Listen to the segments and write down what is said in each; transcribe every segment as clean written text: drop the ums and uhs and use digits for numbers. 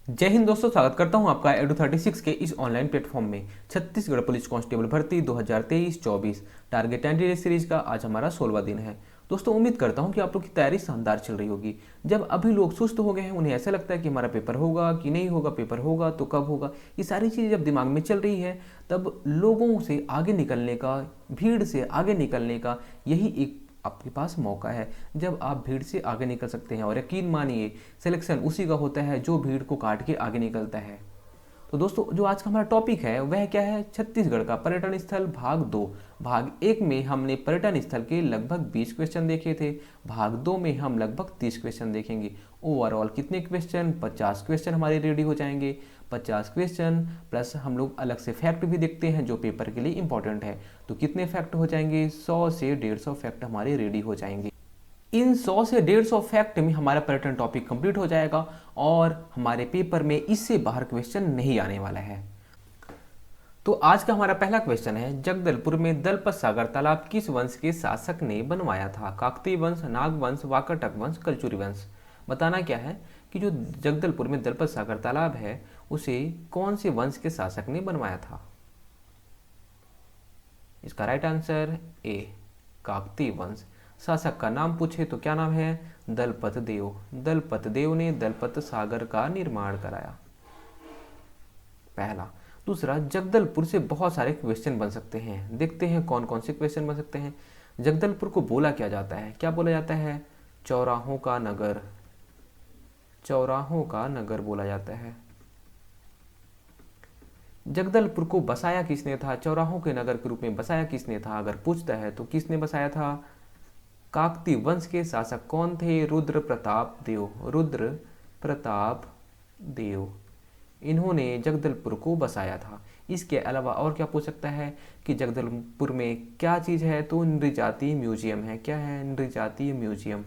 जय हिंद दोस्तों, स्वागत करता हूं आपका एडू 36 के इस ऑनलाइन प्लेटफॉर्म में। छत्तीसगढ़ पुलिस कांस्टेबल भर्ती 2023-24 टारगेट कैंडिडेट सीरीज का आज हमारा 16वां दिन है। दोस्तों, उम्मीद करता हूं कि आप लोग की तैयारी शानदार चल रही होगी। जब अभी लोग सुस्त हो गए हैं, उन्हें ऐसा लगता है कि हमारा पेपर होगा कि नहीं होगा, पेपर होगा तो कब होगा, ये सारी चीज़ें जब दिमाग में चल रही है, तब लोगों से आगे निकलने का, भीड़ से आगे निकलने का यही एक आपके पास मौका है जब आप भीड़ से आगे निकल सकते हैं। और यकीन मानिए, सिलेक्शन उसी का होता है जो भीड़ को काट के आगे निकलता है। तो दोस्तों, जो आज का हमारा टॉपिक है वह क्या है? छत्तीसगढ़ का पर्यटन स्थल भाग 2। भाग 1 में हमने पर्यटन स्थल के लगभग 20 क्वेश्चन देखे थे। भाग 2 में हम लगभग 30 क्वेश्चन देखेंगे। ओवरऑल कितने क्वेश्चन? 50 क्वेश्चन हमारे रेडी हो जाएंगे। 50 क्वेश्चन प्लस हम लोग अलग से फैक्ट भी देखते हैं जो पेपर के लिए इंपॉर्टेंट है। तो कितने फैक्ट हो जाएंगे? 100 से 150 फैक्ट हमारे रेडी हो जाएंगे। इन 100 से 150 फैक्ट में हमारा पर्यटन टॉपिक कंप्लीट हो जाएगा और हमारे पेपर में इससे बाहर क्वेश्चन नहीं आने वाला है। तो आज का हमारा पहला क्वेश्चन है, जगदलपुर में दलपत सागर तालाब किस वंश के शासक ने बनवाया था? काकतीय वंश, नाग वंश, वाकाटक वंश, कलचुरी वंश। बताना क्या है कि जो जगदलपुर में दलपत सागर तालाब है उसे कौन से वंश के शासक ने बनवाया था? इसका राइट आंसर ए, काकतीय वंश। शासक का नाम पूछे तो क्या नाम है? दलपत देव। दलपत देव ने दलपत सागर का निर्माण कराया। पहला। दूसरा, जगदलपुर से बहुत सारे क्वेश्चन बन सकते हैं। देखते हैं कौन कौन से क्वेश्चन बन सकते हैं। जगदलपुर को बोला क्या जाता है? क्या बोला जाता है? चौराहों का नगर। चौराहों का नगर बोला जाता है। जगदलपुर को बसाया किसने था? चौराहों के नगर के रूप में बसाया किसने था अगर पूछता है तो किसने बसाया था? काकतीय वंश के शासक कौन थे? रुद्र प्रताप देव। रुद्र प्रताप देव, इन्होंने जगदलपुर को बसाया था। इसके अलावा और क्या पूछ सकता है कि जगदलपुर में क्या चीज़ है? तो नृजातीय म्यूजियम है। क्या है? नृजातीय म्यूजियम।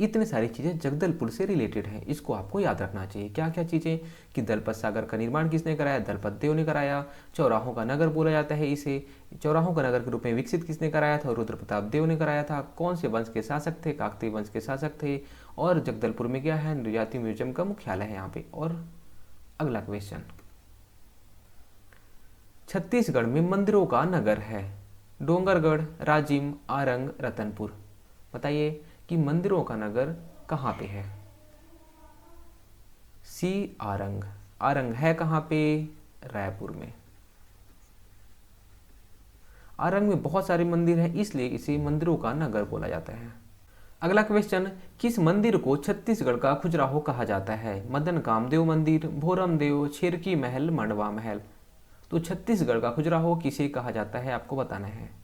इतनी सारी चीज़ें जगदलपुर से रिलेटेड हैं, इसको आपको याद रखना चाहिए। क्या क्या चीज़ें कि दलपत सागर का निर्माण किसने कराया? दलपत देव ने कराया। चौराहों का नगर बोला जाता है इसे। चौराहों का नगर के रूप में विकसित किसने कराया था? रुद्र प्रताप देव ने कराया था। कौन से वंश के शासक थे? काकतीय वंश के शासक थे। और जगदलपुर में क्या है? नृजातीय म्यूजियम का मुख्यालय है यहाँ पे। और अगला क्वेश्चन, छत्तीसगढ़ में मंदिरों का नगर है। डोंगरगढ़, राजिम, आरंग, रतनपुर। बताइए कि मंदिरों का नगर कहाँ पे है? सी, आरंग। आरंग है कहाँ पे? रायपुर में। आरंग में बहुत सारे मंदिर हैं, इसलिए इसे मंदिरों का नगर बोला जाता है। अगला क्वेश्चन, किस मंदिर को छत्तीसगढ़ का खजुराहो कहा जाता है? मदन कामदेव मंदिर, भोरम देव, छेरकी महल, मंडवा महल। तो छत्तीसगढ़ का खजुराहो किसे कहा जाता है आपको बताना है।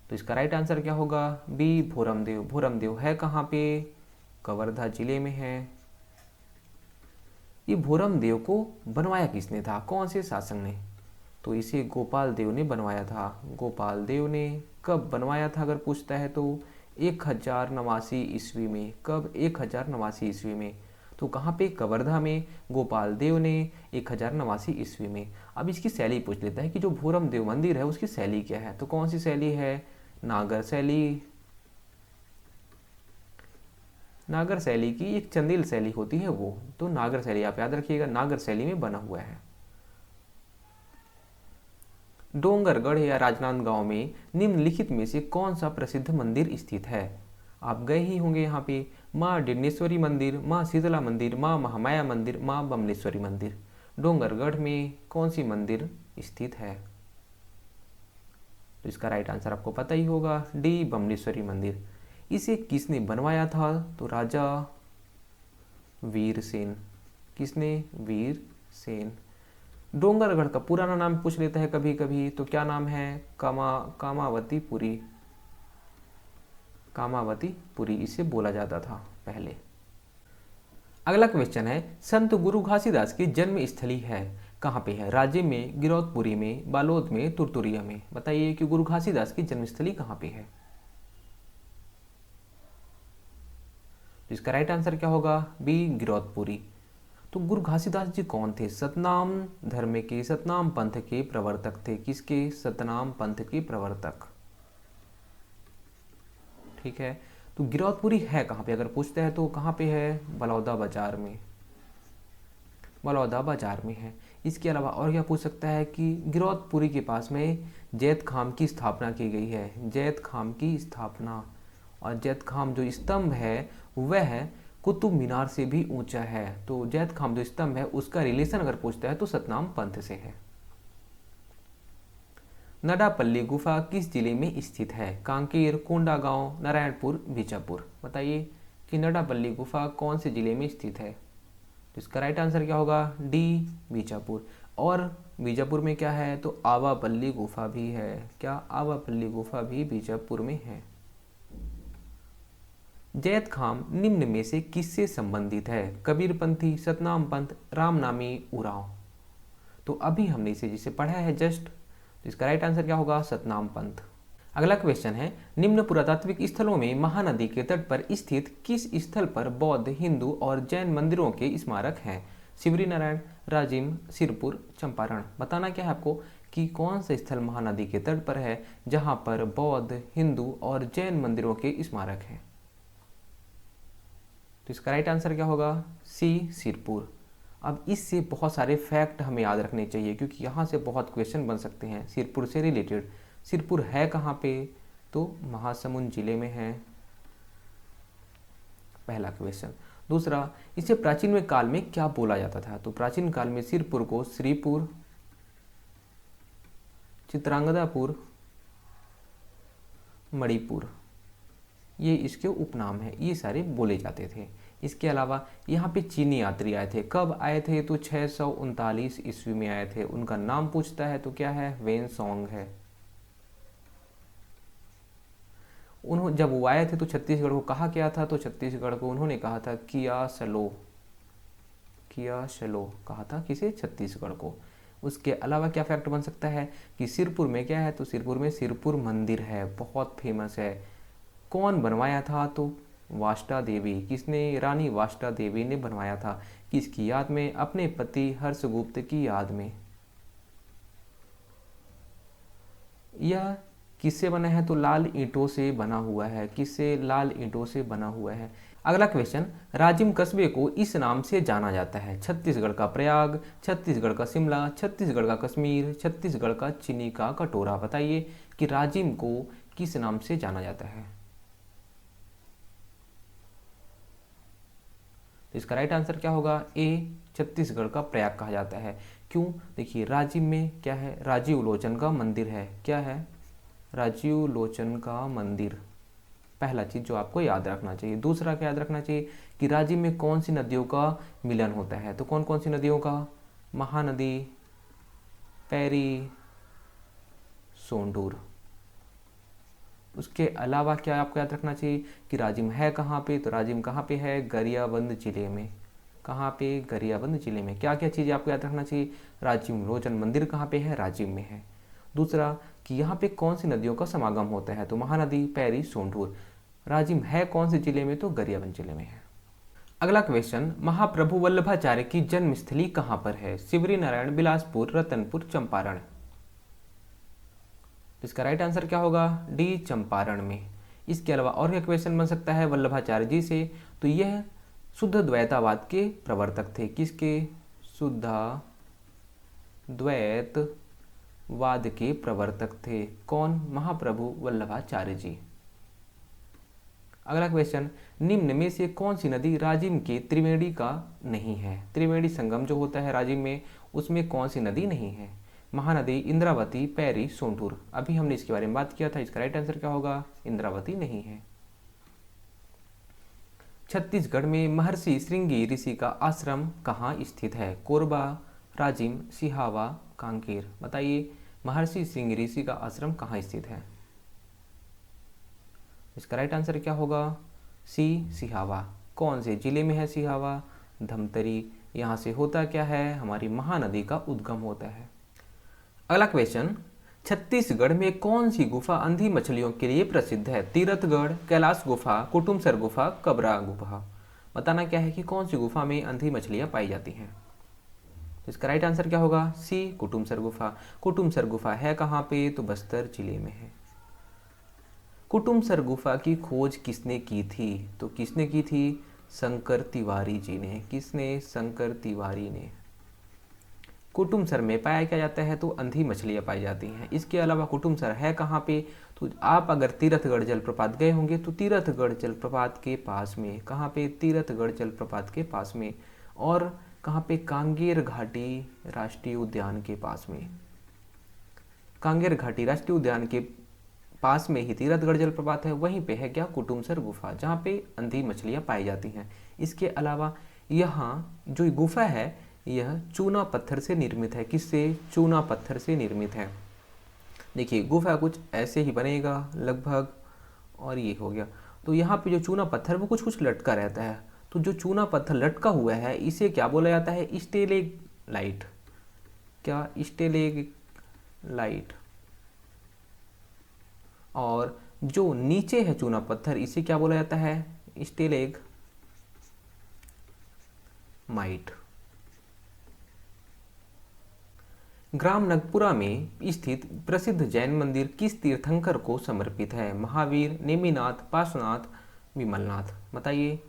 तो इसका राइट आंसर क्या होगा? बी, भोरम देव। भोरम देव है कहाँ पे? कवर्धा जिले में है। ये भोरम देव को बनवाया किसने था? कौन से शासक ने? तो इसे गोपाल देव ने बनवाया था। गोपाल देव ने कब बनवाया था अगर पूछता है तो 1089 ईस्वी में। कब? 1089 ईस्वी में। तो कहाँ पे? कवर्धा में गोपाल देव ने 1089 ईस्वी में। अब इसकी शैली पूछ लेता है कि जो भोरम देव मंदिर है उसकी शैली क्या है? तो कौन सी शैली है? नागर शैली। नागर शैली की एक चंदेल शैली होती है वो, तो नागर शैली आप याद रखिएगा, नागर शैली में बना हुआ है। डोंगरगढ़ या राजनांदगांव में निम्नलिखित में से कौन सा प्रसिद्ध मंदिर स्थित है? आप गए ही होंगे यहाँ पे। माँ डिडनेश्वरी मंदिर, माँ शीतला मंदिर, माँ महामाया मंदिर, माँ बमलेश्वरी मंदिर। डोंगरगढ़ में कौन सी मंदिर स्थित है? तो इसका राइट आंसर आपको पता ही होगा, डी, बमलेश्वरी मंदिर। इसे किसने बनवाया था? तो राजा वीरसेन। किसने? वीरसेन। डोंगरगढ़ का पुराना नाम पूछ लेता है कभी कभी, तो क्या नाम है? कामावतीपुरी। कामावतीपुरी इसे बोला जाता था पहले। अगला क्वेश्चन है, संत गुरु घासीदास की जन्म स्थली है कहाँ पे है? राज्य में, गिरौदपुरी में, बालोद में, तुरतुरिया में। बताइए कि गुरु घासीदास की जन्मस्थली कहाँ पे है? तो इसका राइट आंसर क्या होगा? बी, गिरौदपुरी। तो गुरु घासीदास जी कौन थे? सतनाम धर्म के, सतनाम पंथ के प्रवर्तक थे। किसके? सतनाम पंथ के प्रवर्तक। ठीक है। तो गिरौदपुरी है कहाँ पे अगर पूछते हैं तो कहाँ पे है, बलौदा बाजार में, बलौदा बाजार में है। इसके अलावा और क्या पूछ सकता है कि गिरौदपुरी के पास में जैत खाम की स्थापना की गई है, जैत खाम की स्थापना। और जैत खाम जो स्तंभ है वह कुतुब मीनार से भी ऊंचा है। तो जैत खाम जो स्तंभ है उसका रिलेशन अगर पूछता है तो सतनाम पंथ से है। नडापल्ली गुफा किस जिले में स्थित है, कांकेर, कोंडागांव, नारायणपुर, बीजापुर। बताइए कि नडापल्ली गुफा कौन से जिले में स्थित है। तो इसका राइट आंसर क्या होगा, डी, बीजापुर। और बीजापुर में क्या है, तो आवापल्ली गुफा भी है। क्या, आवापल्ली गुफा भी बीजापुर में है। जैत खाम निम्न में से किससे संबंधित है, कबीरपंथी, सतनाम पंथ, रामनामी, उरांव। तो अभी हमने इसे जिसे पढ़ा है जस्ट, तो इसका राइट आंसर क्या होगा, सतनाम पंथ। अगला क्वेश्चन है, निम्न पुरातात्विक स्थलों में महानदी के तट पर स्थित किस स्थल पर बौद्ध, हिंदू और जैन मंदिरों के स्मारक हैं, शिवरी नारायण, राजिम, सिरपुर, चंपारण। बताना क्या है आपको कि कौन सा स्थल महानदी के तट पर है जहां पर बौद्ध, हिंदू और जैन मंदिरों के स्मारक हैं। तो इसका राइट आंसर क्या होगा, सी, सिरपुर। अब इससे बहुत सारे फैक्ट हमें याद रखने चाहिए क्योंकि यहाँ से बहुत क्वेश्चन बन सकते हैं सिरपुर से रिलेटेड। सिरपुर है कहाँ पे, तो महासमुंद जिले में है, पहला क्वेश्चन। दूसरा, इसे प्राचीन में काल में क्या बोला जाता था। तो प्राचीन काल में सिरपुर को श्रीपुर, चित्रांगदापुर, मणिपुर, ये इसके उपनाम है, ये सारे बोले जाते थे। इसके अलावा यहाँ पे चीनी यात्री आए थे, कब आए थे, तो 639 ईस्वी में आए थे। उनका नाम पूछता है तो क्या है, वेन सॉन्ग है। उन्होंने जब वो आए थे तो छत्तीसगढ़ को कहा क्या था, तो छत्तीसगढ़ को उन्होंने कहा था किया सलो, किया शलो कहा था, किसे, छत्तीसगढ़ को। उसके अलावा क्या फैक्ट बन सकता है कि सिरपुर में क्या है, तो सिरपुर में सिरपुर मंदिर है, बहुत फेमस है। कौन बनवाया था, तो वाष्टा देवी। किसने, रानी वाष्टा देवी ने बनवाया था, किसकी याद में, अपने पति हर्षगुप्त की याद में। यह किससे बना है, तो लाल ईंटों से बना हुआ है, किससे, लाल ईंटों से बना हुआ है। अगला क्वेश्चन, राजिम कस्बे को इस नाम से जाना जाता है, छत्तीसगढ़ का प्रयाग, छत्तीसगढ़ का शिमला, छत्तीसगढ़ का कश्मीर, छत्तीसगढ़ का चीनी का कटोरा। बताइए कि राजिम को किस नाम से जाना जाता है। तो इसका राइट आंसर क्या होगा, ए, छत्तीसगढ़ का प्रयाग कहा जाता है। क्यों, देखिए राजिम में क्या है, राजीव लोचन का मंदिर है। क्या है, राजीव लोचन का मंदिर, पहला चीज जो आपको याद रखना चाहिए। दूसरा क्या याद रखना चाहिए कि राजिम में कौन सी नदियों का मिलन होता है, तो कौन कौन सी नदियों का, महानदी, पैरी, सोंडूर। उसके अलावा क्या आपको याद रखना चाहिए कि राजिम है कहाँ पे, तो राजिम कहाँ पे है, गरियाबंद जिले में। कहाँ पे, गरियाबंद जिले में। क्या क्या चीज़ें आपको याद रखना चाहिए, राजिम लोचन मंदिर कहाँ पे है, राजिम में है। दूसरा कि यहाँ पे कौन सी नदियों का समागम होता है, तो महानदी, पैरी, सोंढूर। राजिम है कौन से जिले में, तो गरियाबंद जिले में है। अगला क्वेश्चन, महाप्रभु वल्लभाचार्य की जन्मस्थली कहाँ पर है, शिवरी नारायण, बिलासपुर, रतनपुर, चंपारण। तो इसका राइट आंसर क्या होगा, डी, चंपारण में। इसके अलावा और क्या क्वेश्चन बन सकता है वल्लभाचार्य जी से, तो यह शुद्ध द्वैतावाद के प्रवर्तक थे, किसके, शुद्ध द्वैतवाद के प्रवर्तक थे। कौन, महाप्रभु वल्लभाचार्य जी। अगला क्वेश्चन, निम्न में से कौन सी नदी राजिम के त्रिवेणी का नहीं है, त्रिवेणी संगम जो होता है राजिम में उसमें कौन सी नदी नहीं है, महानदी, इंद्रावती, पैरी, सोंढूर। अभी हमने इसके बारे में बात किया था, इसका राइट आंसर क्या होगा, इंद्रावती नहीं है। छत्तीसगढ़ में महर्षि श्रृंगी ऋषि का आश्रम कहाँ स्थित है, कोरबा, राजिम, सिहावा, कांकेर। बताइए महर्षि श्रृंगी ऋषि का आश्रम कहाँ स्थित है। इसका राइट आंसर क्या होगा, सी, सिहावा। कौन से जिले में है सिहावा, धमतरी। यहाँ से होता क्या है, हमारी महानदी का उद्गम होता है। अगला क्वेश्चन, छत्तीसगढ़ में कौन सी गुफा अंधी मछलियों के लिए प्रसिद्ध है, तीरथगढ़, कैलाश गुफा, कुटुमसर गुफा, कबरा गुफा। बताना क्या है कि कौन सी गुफा में अंधी मछलियां पाई जाती हैं। इसका राइट आंसर क्या होगा, सी, कुटुमसर गुफा। कुटुमसर गुफा है कहाँ पे, तो बस्तर जिले में है। कुटुमसर गुफा की खोज किसने की थी? तो किसने की थी? शंकर तिवारी जी ने। किसने? शंकर तिवारी ने। कुटुमसर में पाया क्या जाता है? तो अंधी मछलियाँ पाई जाती हैं। इसके अलावा कुटुमसर है कहाँ पे? तो आप अगर तीरथगढ़ जलप्रपात गए होंगे तो तीरथगढ़ जलप्रपात के पास में, कहाँ पे? तीरथगढ़ जलप्रपात के पास में। और कहाँ पे? कांगेर घाटी राष्ट्रीय उद्यान के पास में। कांगेर घाटी राष्ट्रीय उद्यान के पास में ही तीरथगढ़ जलप्रपात है, वहीं पे है क्या? कुटुमसर गुफा, जहाँ पे अंधी मछलियाँ पाई जाती हैं। इसके अलावा यहाँ जो गुफा है यह चूना पत्थर से निर्मित है। किससे? चूना पत्थर से निर्मित है। देखिए गुफा कुछ ऐसे ही बनेगा लगभग, और ये हो गया। तो यहाँ पे जो चूना पत्थर वो कुछ कुछ लटका रहता है, तो जो चूना पत्थर लटका हुआ है इसे क्या बोला जाता है? स्टेलेग्लाइट। क्या? स्टेलेग्लाइट। और जो नीचे है चूना पत्थर इसे क्या बोला जाता है? स्टेलेगमाइट। ग्राम नगपुरा में स्थित प्रसिद्ध जैन मंदिर किस तीर्थंकर को समर्पित है? महावीर, नेमिनाथ, पार्श्वनाथ, विमलनाथ। बताइए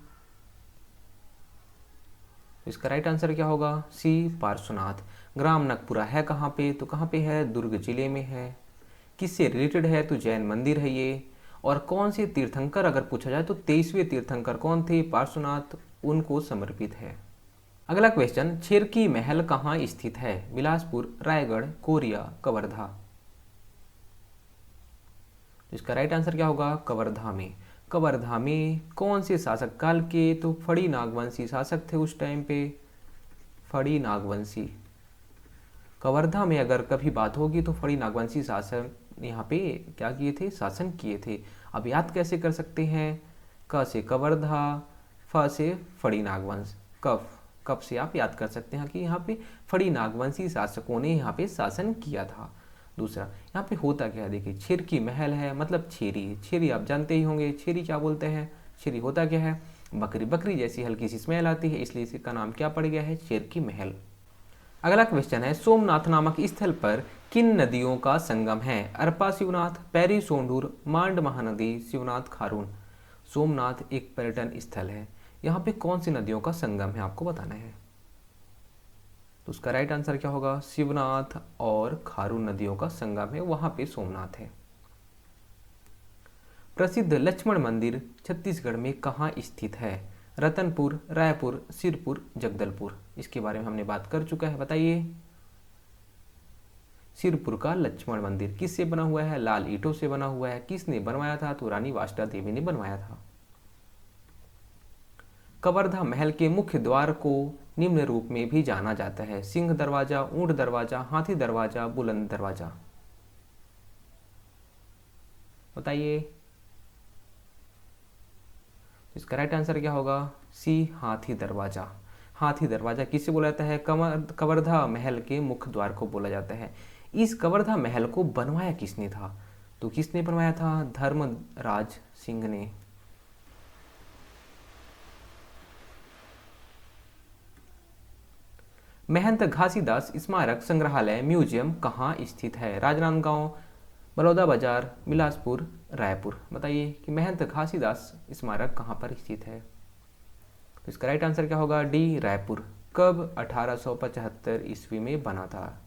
इसका राइट आंसर क्या होगा? सी, पार्श्वनाथ। ग्राम नगपुरा है कहाँ पे? तो कहाँ पे है? दुर्ग जिले में है। किससे रिलेटेड है? तो जैन मंदिर है ये। और कौन से तीर्थंकर अगर पूछा जाए तो 23वें तीर्थंकर कौन थे? पार्श्वनाथ, उनको समर्पित है। अगला क्वेश्चन, छेरकी महल कहाँ स्थित है? बिलासपुर, रायगढ़, कोरिया, कवर्धा। इसका राइट आंसर क्या होगा? कवर्धा में। कवर्धा में कौन से शासक काल के? तो फड़ी नागवंशी शासक थे उस टाइम पे, फड़ी नागवंशी। कवर्धा में अगर कभी बात होगी तो फड़ी नागवंशी शासक यहाँ पे क्या किए थे? शासन किए थे। अब याद कैसे कर सकते हैं? क से कवर्धा, फ से फड़ी नागवंश, कब से आप याद कर सकते हैं कि यहाँ पे फड़ी नागवंशी शासकों ने यहाँ पे शासन किया था। दूसरा, यहाँ पे होता क्या है? देखिए छेरकी महल है मतलब छेरी। छेरी आप जानते ही होंगे, छेरी क्या बोलते हैं? छेरी होता क्या है? बकरी। बकरी जैसी हल्की सी स्मेल आती है, इसलिए इसका नाम क्या पड़ गया है? छेरकी महल। अगला क्वेश्चन है, सोमनाथ नामक स्थल पर किन नदियों का संगम है? अरपा शिवनाथ, पैरी सोंढूर, मांड महानदी, शिवनाथ खारून। सोमनाथ एक पर्यटन स्थल है, यहाँ पे कौन सी नदियों का संगम है आपको बताना है। तो उसका राइट आंसर क्या होगा? शिवनाथ और खारून नदियों का संगम है, वहां पे सोमनाथ है। प्रसिद्ध लक्ष्मण मंदिर छत्तीसगढ़ में कहाँ स्थित है? रतनपुर, रायपुर, सिरपुर, जगदलपुर। इसके बारे में हमने बात कर चुका है, बताइए। सिरपुर का लक्ष्मण मंदिर किससे बना हुआ है? लाल ईंटों से बना हुआ है। किसने बनवाया था? तो रानी वाष्टा देवी ने बनवाया था। कवर्धा महल के मुख्य द्वार को निम्न रूप में भी जाना जाता है: सिंह दरवाजा, ऊंट दरवाजा, हाथी दरवाजा, बुलंद दरवाजा। बताइए इसका राइट आंसर क्या होगा? सी, हाथी दरवाजा। हाथी दरवाजा किससे बोला जाता है? कवर्धा महल के मुख्य द्वार को बोला जाता है। इस कवर्धा महल को बनवाया किसने था? तो किसने बनवाया था? धर्मराज सिंह ने। महंत घासीदास स्मारक संग्रहालय म्यूजियम कहाँ स्थित है? राजनांदगांव, बलौदाबाजार, बिलासपुर, रायपुर। बताइए कि महंत घासीदास स्मारक कहाँ पर स्थित है। तो इसका राइट आंसर क्या होगा? डी, रायपुर। कब? 1875 ईस्वी में बना था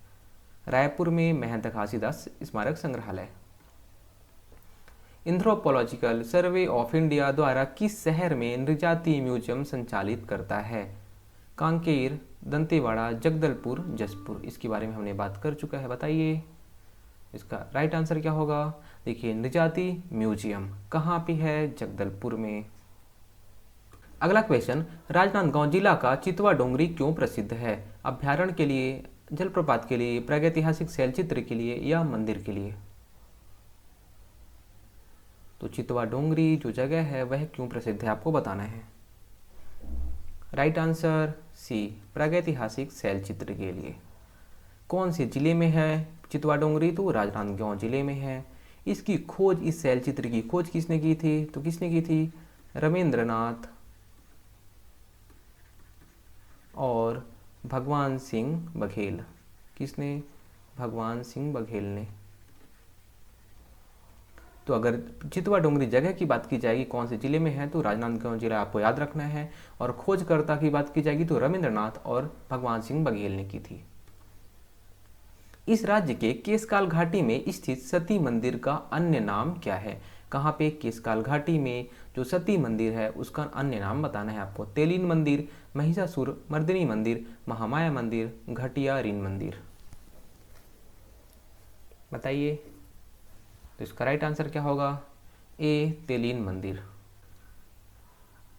रायपुर में महंत घासीदास स्मारक संग्रहालय। एंथ्रोपोलॉजिकल सर्वे ऑफ इंडिया द्वारा किस शहर में नृजाति म्यूजियम संचालित करता है? कांकेर, दंतेवाड़ा, जगदलपुर, जसपुर। इसके बारे में हमने बात कर चुका है, बताइए इसका राइट आंसर क्या होगा। देखिए नृजाति म्यूजियम कहाँ पे है? जगदलपुर में। अगला क्वेश्चन, राजनांदगांव जिला का चितवा डोंगरी क्यों प्रसिद्ध है? अभ्यारण्य के लिए, जलप्रपात के लिए, प्रागैतिहासिक शैलचित्र के लिए या मंदिर के लिए? तो चितवा डोंगरी जो जगह है वह क्यों प्रसिद्ध है आपको बताना है। राइट आंसर सी, प्रागैतिहासिक शैलचित्र के लिए। कौन से जिले में है चितवा डोंगरी? तो राजनांदगांव जिले में है। इसकी खोज, इस शैलचित्र की खोज किसने की थी? तो किसने की थी? रमेंद्रनाथ और भगवान सिंह बघेल। किसने? भगवान सिंह बघेल ने। तो अगर चितवा डोंगरी जगह की बात की जाएगी कौन से जिले में है, तो राजनांदगांव जिला आपको याद रखना है। और खोजकर्ता की बात की जाएगी तो रविंद्रनाथ और भगवान सिंह बघेल ने की थी। इस राज्य के केशकाल घाटी में स्थित सती मंदिर का अन्य नाम क्या है? कहाँ पे? केशकाल घाटी में जो सती मंदिर है उसका अन्य नाम बताना है आपको। तेलीन मंदिर, महिषासुर मर्दिनी मंदिर, महामाया मंदिर, घटियारीन मंदिर। बताइए। तो इसका राइट आंसर क्या होगा? ए, तेलीन मंदिर।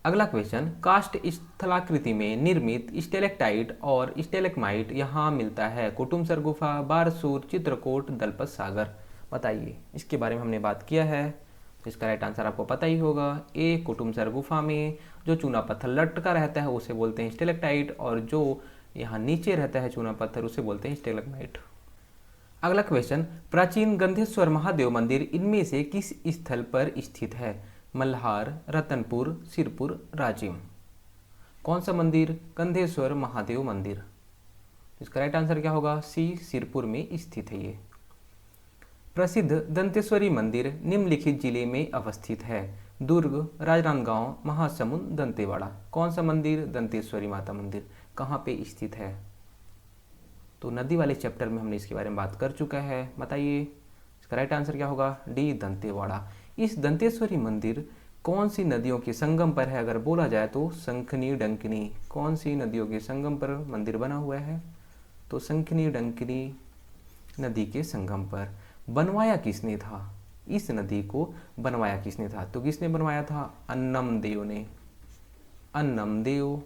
अगला क्वेश्चन, काष्ठ स्थलाकृति में निर्मित स्टेलेक्टाइट और स्टेलेक्माइट यहाँ मिलता है? कुटुमसर गुफा, बारसूर, चित्रकूट, दलपत सागर। बताइए। इसके बारे में हमने बात किया है, तो इसका राइट आंसर आपको पता ही होगा। ए, कुटुमसर गुफा में जो चूना पत्थर लटका रहता है उसे बोलते हैं स्टेलेक्टाइट, और जो यहाँ नीचे रहता है चूना पत्थर उसे बोलते हैं स्टेलेग्माइट। अगला क्वेश्चन, प्राचीन गंधेश्वर महादेव मंदिर इनमें से किस स्थल पर स्थित है? मल्हार, रतनपुर, सिरपुर, राजिम। कौन सा मंदिर? गंधेश्वर महादेव मंदिर। इसका राइट आंसर क्या होगा? सी, सिरपुर में स्थित है ये। प्रसिद्ध दंतेश्वरी मंदिर निम्नलिखित जिले में अवस्थित है? दुर्ग, राजनांदगांव, महासमुंद, दंतेवाड़ा। कौन सा मंदिर? दंतेश्वरी माता मंदिर। कहाँ पे स्थित है? तो नदी वाले चैप्टर में हमने इसके बारे में बात कर चुका है। बताइए। इसका राइट आंसर क्या होगा? डी, दंतेवाड़ा। इस दंतेश्वरी मंदिर कौन सी नदियों के संगम पर है? अगर बोला जाए तो शंखनी डंकिनी। कौन सी नदियों के संगम पर मंदिर बना हुआ है? तो शंखनी डंकिनी नदी के संगम पर। बनवाया किसने था? इस नदी को बनवाया किसने था? तो किसने बनवाया था? अन्नम देव ने। अन्नम देव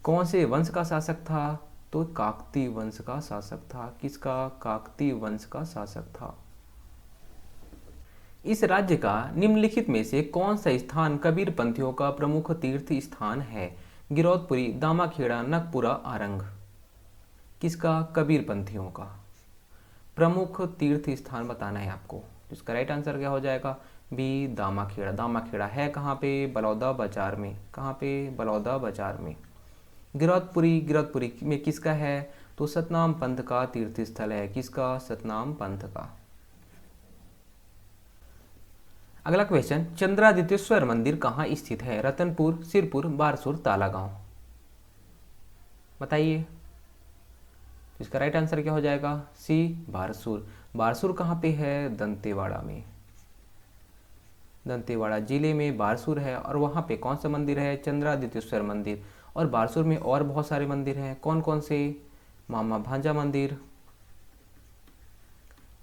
कौन से वंश का शासक था? तो काकतीय वंश का शासक था। किसका? काकतीय वंश का शासक था। इस राज्य का निम्नलिखित में से कौन सा स्थान कबीर पंथियों का प्रमुख तीर्थ स्थान है? गिरौदपुरी, दामाखेड़ा, नगपुरा, आरंग। किसका? कबीर पंथियों का प्रमुख तीर्थ स्थान बताना है आपको। इसका राइट आंसर क्या हो जाएगा? बी, दामाखेड़ा। दामाखेड़ा है कहाँ पे? बलौदा बाजार में। कहाँ पे? बलौदा बाजार में। गिरौदपुरी, गिरौदपुरी में किसका है? तो सतनाम पंथ का तीर्थ स्थल है। किसका? सतनाम पंथ का। अगला क्वेश्चन, चंद्रादित्येश्वर मंदिर कहाँ स्थित है? रतनपुर, सिरपुर, बारसूर, तालागांव। बताइए। इसका राइट आंसर क्या हो जाएगा? सी, बारसूर। बारसूर कहाँ पे है? दंतेवाड़ा में। दंतेवाड़ा जिले में बारसूर है, और वहाँ पे कौन सा मंदिर है? चंद्रादित्येश्वर मंदिर। और बारसूर में और बहुत सारे मंदिर हैं। कौन कौन से? मामा भांजा मंदिर,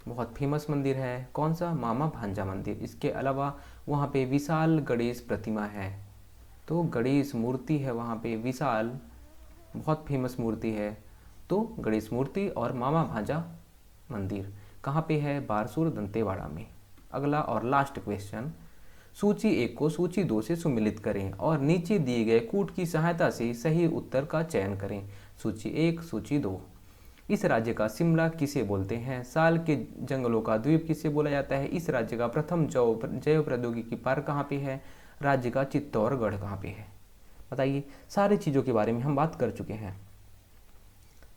बहुत फेमस मंदिर है। कौन सा? मामा भांजा मंदिर। इसके अलावा वहाँ पे विशाल गणेश प्रतिमा है। तो गणेश मूर्ति है वहाँ पे, विशाल, बहुत फेमस मूर्ति है। तो गणेश मूर्ति और मामा भांजा मंदिर कहाँ पे है? बारसूर, दंतेवाड़ा में। अगला और लास्ट क्वेश्चन, सूची 1 को सूची 2 से सुमिलित करें और नीचे दिए गए कूट की सहायता से सही उत्तर का चयन करें। सूची 1, सूची 2। इस राज्य का शिमला किसे बोलते हैं? साल के जंगलों का द्वीप किसे बोला जाता है? इस राज्य का प्रथम जैव प्रौद्योगिकी पार्क कहाँ पे है? राज्य का चित्तौड़गढ़ कहाँ पे है? बताइए। सारी चीज़ों के बारे में हम बात कर चुके हैं।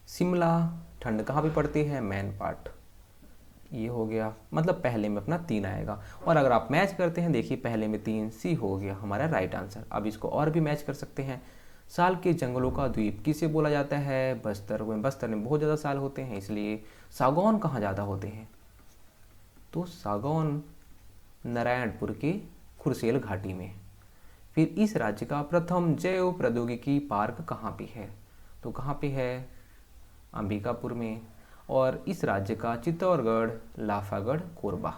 शिमला ठंड कहाँ पे पड़ती है? Man part. ये हो गया, मतलब पहले में अपना 3 आएगा। और अगर आप मैच करते हैं, देखिए पहले में 3, सी हो गया हमारा राइट आंसर। अब इसको और भी मैच कर सकते हैं। साल के जंगलों का द्वीप किसे बोला जाता है? बस्तर। बस्तर में बहुत ज़्यादा साल होते हैं, इसलिए सागौन कहाँ ज़्यादा होते हैं? तो सागौन नारायणपुर के खुरसेल घाटी में। फिर इस राज्य का प्रथम जैव प्रौद्योगिकी पार्क कहाँ पे है? तो कहाँ पे है? अंबिकापुर में। और इस राज्य का चित्तौड़गढ़, लाफागढ़, कोरबा।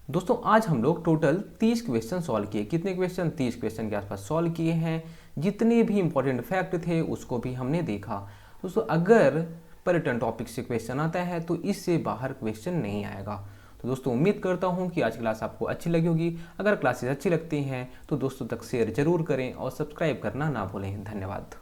दोस्तों आज हम लोग टोटल 30 क्वेश्चन सॉल्व किए। कितने क्वेश्चन? 30 क्वेश्चन के आसपास सॉल्व किए हैं। जितने भी इंपॉर्टेंट फैक्ट थे उसको भी हमने देखा। दोस्तों अगर पर्यटन टॉपिक से क्वेश्चन आता है तो इससे बाहर क्वेश्चन नहीं आएगा। तो दोस्तों उम्मीद करता हूँ कि आज की क्लास आपको अच्छी लगी होगी। अगर क्लासेस अच्छी लगती हैं तो दोस्तों तक शेयर जरूर करें और सब्सक्राइब करना ना भूलें। धन्यवाद।